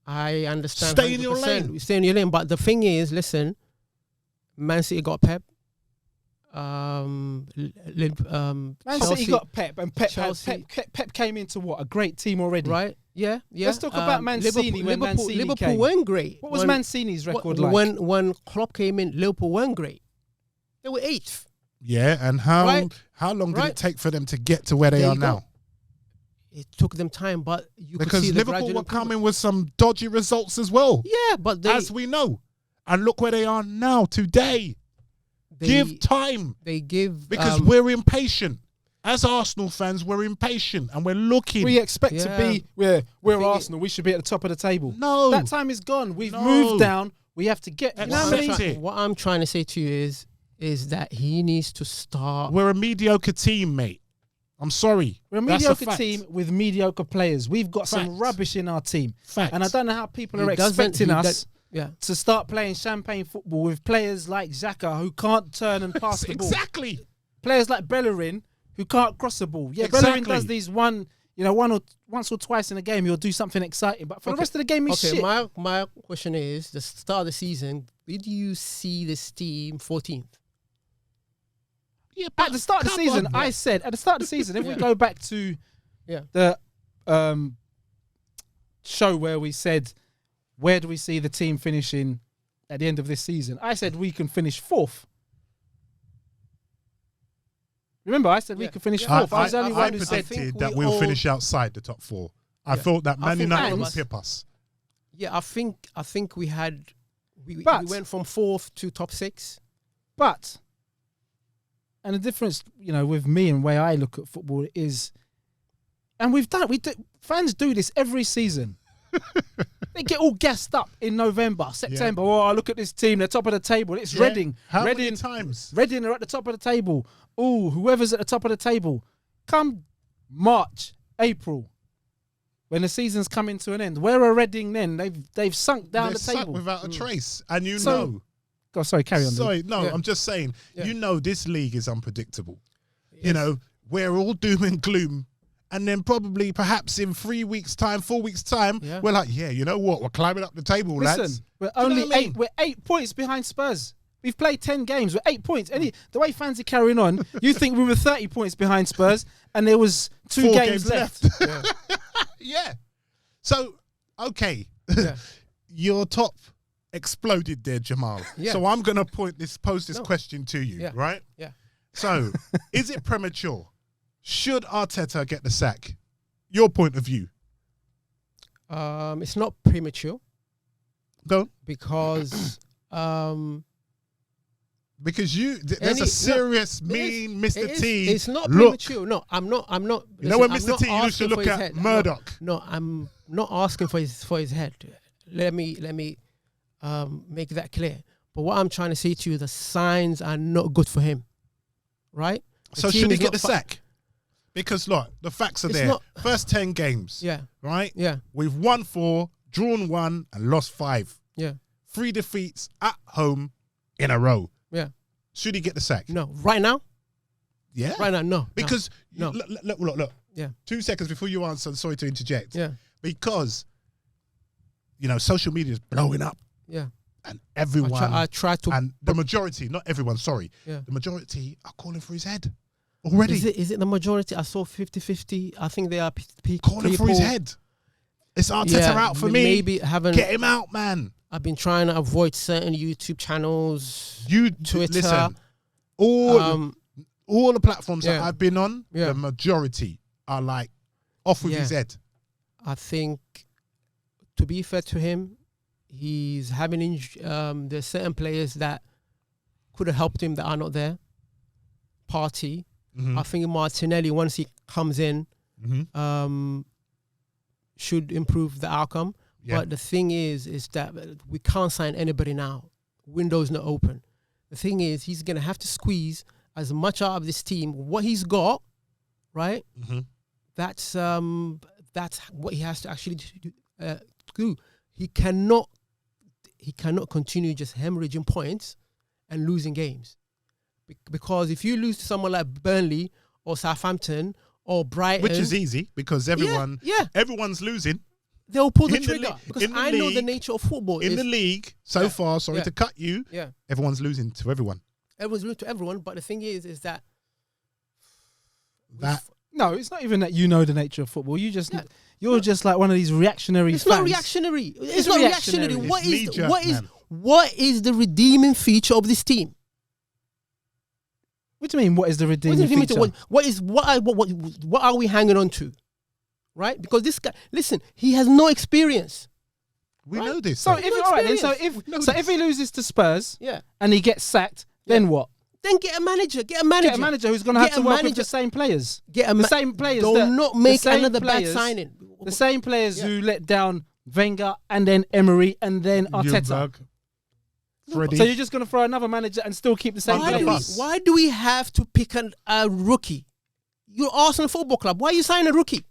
I understand. Stay in your lane. Stay in your lane. But the thing is, listen, Man City got Pep. Man Chelsea, City got Pep, and Pep came into what, a great team already, right? Yeah. Let's talk about Mancini. When Mancini Liverpool came. weren't great. What was Mancini's record like? When Klopp came in, Liverpool weren't great. They were 8th. Yeah, and how long did it take for them to get to where they are now? It took them time, but you could see the Liverpool were coming with some dodgy results as well. Yeah, but as we know, and look where they are now today. Give time. They give because we're impatient. As Arsenal fans, we're impatient and we're looking. We expect to be we're Arsenal. We should be at the top of the table. No, that time is gone. We've moved down. We have to get. What I'm trying to say to you is that he needs to start. We're a mediocre team, mate. I'm sorry. We're a mediocre team with mediocre players. We've got some rubbish in our team. And I don't know how people are expecting us to start playing champagne football with players like Xhaka who can't turn and pass the ball. Exactly. Players like Bellerin who can't cross the ball. Yeah, Bellerin does these once or twice in a game. He'll do something exciting, but for the rest of the game, he's shit. My question is: the start of the season, did you see this team 14th? Yeah, at the start of the season, I said at the start of the season, if we go back to the show where we said, where do we see the team finishing at the end of this season? I said we can finish 4th. Remember, I said we could finish 4th. I was the only one who said that we'll finish outside the top 4. I thought that Man United would pip us. Yeah, I think we went from 4th to top 6. But and the difference, with me and the way I look at football is, and fans do this every season. They get all gassed up in November, September. Yeah. Oh, look at this team, they're top of the table. It's Reading. How many times? Reading are at the top of the table. Oh, whoever's at the top of the table. Come March, April, when the season's coming to an end, where are Reading then? They've sunk down the table. Sunk without a trace. And know. Oh, sorry, carry on. Sorry, no, I'm just saying, this league is unpredictable. Yes. We're all doom and gloom. And then perhaps in 3 weeks' time, 4 weeks' time, we're like, you know what? We're climbing up the table, lads. We're only 8. We're 8 points behind Spurs. We've played 10 games. We're 8 points. The way fans are carrying on, you think we were 30 points behind Spurs, and there was 2 games left. Yeah. So, okay, your top exploded there, Jamal. Yeah. So I'm going to pose this question to you, right? Yeah. So, is it premature? Should Arteta get the sack? Your point of view. It's not premature. Go. Because there's a serious Mr. T. It's not premature. No, I'm not. You know when Mr. T used to look at Murdoch? No, I'm not asking for his head. Let me make that clear. But what I'm trying to say to you, the signs are not good for him. Right? So should he get the sack? Because look, the facts are there. First 10 games. Yeah. Right? Yeah. We've won 4, drawn 1, and lost 5. Yeah. 3 defeats at home in a row. Yeah. Should he get the sack? No. Right now? Yeah. Right now, no. Because look. Yeah. 2 seconds before you answer, sorry to interject. Yeah. Because social media is blowing up. Yeah. And everyone I try to, and the majority, not everyone, sorry. Yeah. The majority are calling for his head. Already. Is it the majority? I saw 50-50. I think they are calling for his head. It's Arteta out for me. Maybe get him out, man. I've been trying to avoid certain YouTube channels, Twitter. Listen, all the platforms that I've been on, the majority are like off with his head. I think, to be fair to him, he's having there's certain players that could have helped him that are not there. Partey. I think Martinelli, once he comes in, should improve the outcome. Yeah. But the thing is that we can't sign anybody now. Window's not open. The thing is, he's going to have to squeeze as much out of this team. What he's got, right? That's what he has to actually do. He cannot continue just hemorrhaging points and losing games. Because if you lose to someone like Burnley or Southampton or Brighton, which is easy because everyone's losing. they'll pull the In the trigger league- because in the I know the league- nature of football. In is the league so far, sorry to cut you, everyone's losing to everyone. everyone's losing to everyone, but the thing is that No, it's not even that you know the nature of football. You're just like one of these reactionary it's fans. not reactionary. It's not not reactionary. reactionary. What is the redeeming feature of this team? What do you mean? What is the redeeming feature? What are we hanging on to? Right? Because this guy, listen, he has no experience. We know this. So though. if he loses to Spurs, and he gets sacked, then what? Then get a manager. Get a manager who's going to have to work with the same players. The same players. Do not make another bad signing. The same players who let down Wenger and then Emery and then Arteta. Freddie. So you're just going to throw another manager and still keep the same players? Why do we have to pick a rookie? You're Arsenal Football Club. Why are you signing a rookie?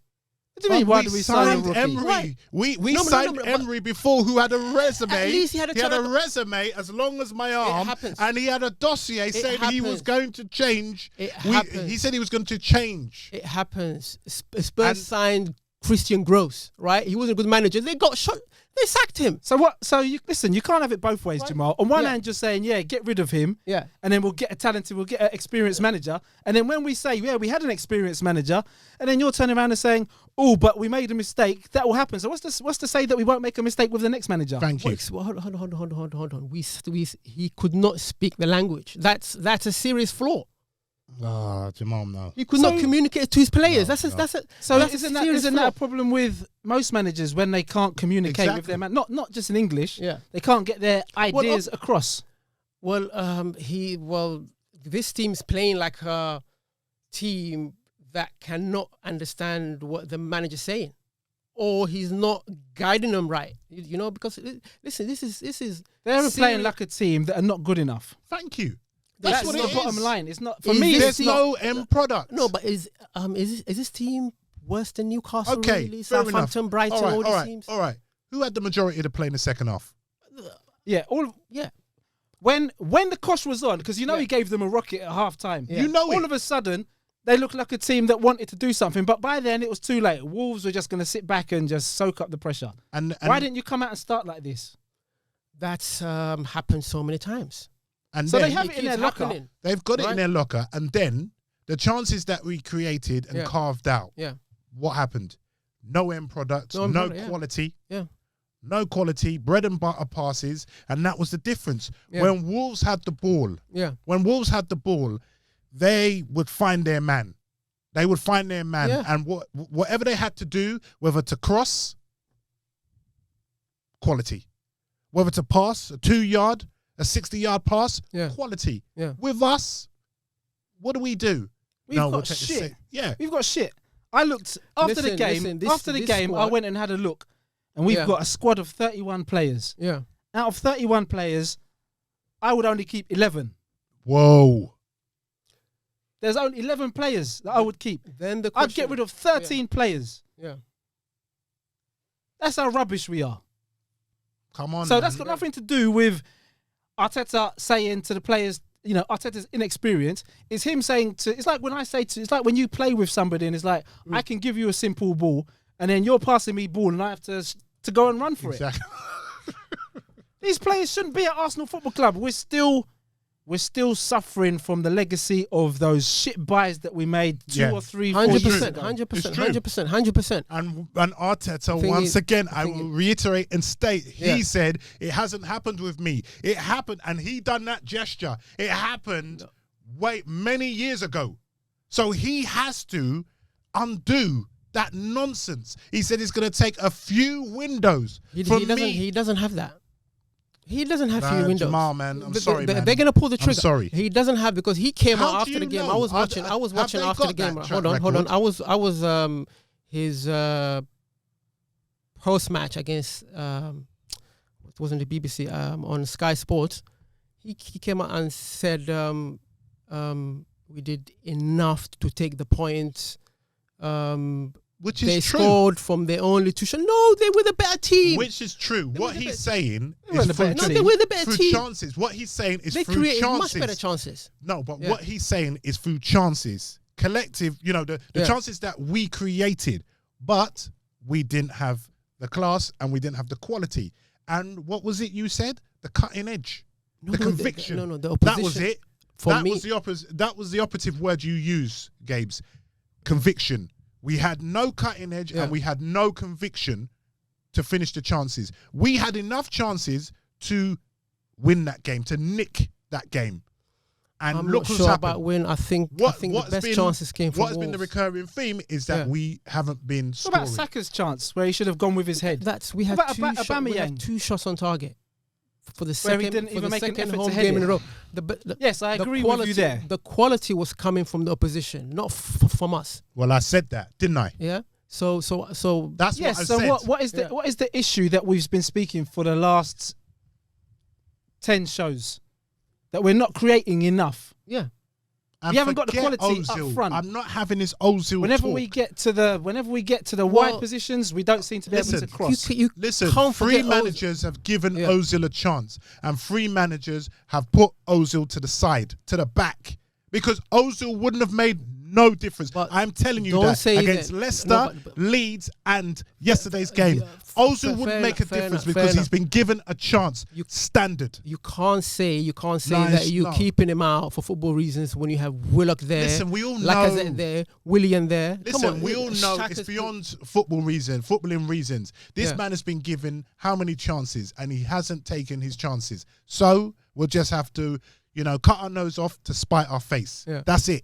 What do you mean? Why do we sign a rookie? Emery. We signed Emery before, who had a resume. At least he had a resume as long as my arm, and he had a dossier saying he was going to change. He said he was going to change. It happens. Spurs signed Christian Gross, right? He wasn't a good manager. They got shot. They sacked him. So what? So you listen. You can't have it both ways, Jamal. On one hand, just saying, get rid of him, and then we'll get we'll get an experienced manager. And then when we say, we had an experienced manager, and then you're turning around and saying, oh, but we made a mistake. That will happen. So what's to say that we won't make a mistake with the next manager? Thank you. Hold on. He could not speak the language. That's a serious flaw. Jamal, no. He could not communicate to his players. Isn't that a problem with most managers when they can't communicate with their man? Not just in English. Yeah, they can't get their ideas across. Well, this team's playing like a team that cannot understand what the manager's saying, or he's not guiding them right. You know, because listen, this is they're playing like a team that are not good enough. Thank you. That's what the it bottom is. line. It's not for me. There's no end product. No, but is this team worse than Newcastle? Okay, really? fair Southampton, enough. Brighton, all these teams. All right. Who had the majority of the play in the second half? When the Kosh was on, because he gave them a rocket at half time. Yeah. All of a sudden they looked like a team that wanted to do something, but by then it was too late. Wolves were just going to sit back and just soak up the pressure. And why didn't you come out and start like this? That's happened so many times. And so they have it in their locker. They've got it in their locker, and then the chances that we created and carved out. Yeah. What happened? No end product, no quality. Yeah. No quality, bread and butter passes, and that was the difference. Yeah. When Wolves had the ball, they would find their man. They would find their man, and whatever they had to do, whether to cross, quality, whether to pass a 2-yard, a 60-yard pass, quality. Yeah. With us, what do? We've got shit. We've got shit. I looked after the game. I went and had a look. And we've got a squad of 31 players. Yeah. Out of 31 players, I would only keep 11. Whoa. There's only 11 players that I would keep. Then I'd get rid of 13 players. Yeah. That's how rubbish we are. Come on. So that's got nothing to do with Arteta saying to the players, Arteta's inexperience. It's him saying it's like when you play with somebody and it's like, I can give you a simple ball and then you're passing me ball and I have to go and run for it. These players shouldn't be at Arsenal Football Club. We're still suffering from the legacy of those shit buys that we made 2 or 3, 4 years ago. 100%. And Arteta, once again, I will reiterate and state, he said, it hasn't happened with me. It happened, and he done that gesture. It happened many years ago. So he has to undo that nonsense. He said he's going to take a few windows from me. He doesn't have that. He doesn't have few windows. Jamal, man, I'm sorry, man. They're going to pull the trigger. I'm sorry. He doesn't have, because he came out after the game. Know? I was watching after the game. Hold on. I was his post-match against it wasn't the BBC on Sky Sports. He came out and said we did enough to take the points. Which is they true. scored from their only two shots. No, they were the better team. Which is true. What he's saying is they were the better team. Chances. What he's saying is they through created chances. much better chances. No, but what he's saying is through chances. Collective, the chances that we created, but we didn't have the class, and we didn't have the quality. And what was it you said? The cutting edge, the conviction. The opposition. That was it. That was the operative word you use, Gabes. Conviction. We had no cutting edge and we had no conviction to finish the chances. We had enough chances to win that game, to nick that game. And I'm look not what's sure happened. about win. I think the best chances came from What's been the recurring theme is that we haven't been scoring. What about Saka's chance where he should have gone with his head? We had two shots on target for the Where he second, didn't for even the make an second effort home to head game it. in a row. Yes, I agree with you there. The quality was coming from the opposition, not from us. Well, I said that, didn't I? Yeah. So that's yes. what I So said. what is the issue that we've been speaking for the last 10 shows? That we're not creating enough. Yeah. And we haven't got the quality Ozil. up front. I'm not having this Ozil Whenever talk. we get to the wide positions, we don't seem to be able to cross. Listen, three managers have given Ozil a chance, and 3 managers have put Ozil to the side, to the back, because Ozil wouldn't have made no difference. But I'm telling you that against Leicester, Leeds, and yesterday's game, Ozil wouldn't make a difference because he's been given a chance. Standard. You can't say that you're keeping him out for football reasons when you have Willock there. Listen, we all know. Lacazette there, Willian there. Listen, we all know it's beyond footballing reasons. This man has been given how many chances, and he hasn't taken his chances. So we'll just have to, cut our nose off to spite our face. Yeah. That's it.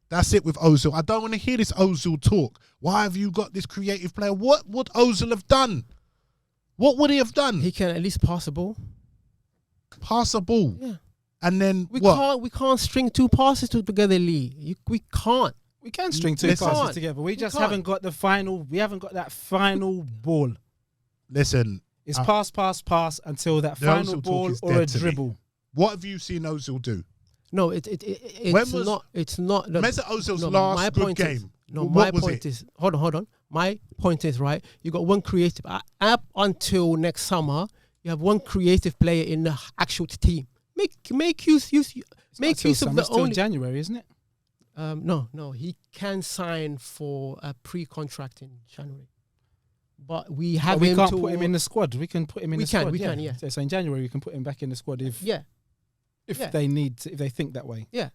That's it with Ozil. I don't want to hear this Ozil talk. Why have you got this creative player? What would Ozil have done? What would he have done? He can at least pass a ball. Pass a ball? Yeah. And then we can't string 2 passes together, Lee. We can't. We can string 2 passes together. We just haven't got the final. We haven't got that final ball. Listen. It's pass until that final ball or a dribble. What have you seen Ozil do? No, it's not. It's not. Mesut Ozil's last good game. My point is, hold on. My point is, right, you got one creative. Up until next summer, you have one creative player in the actual team. Make use of the only. January, isn't it? No. He can sign for a pre-contract in January. But we have. We can't put him in the squad. We can put him in the squad. We can. So in January, we can put him back in the squad if. Yeah. If they think that way. Yeah.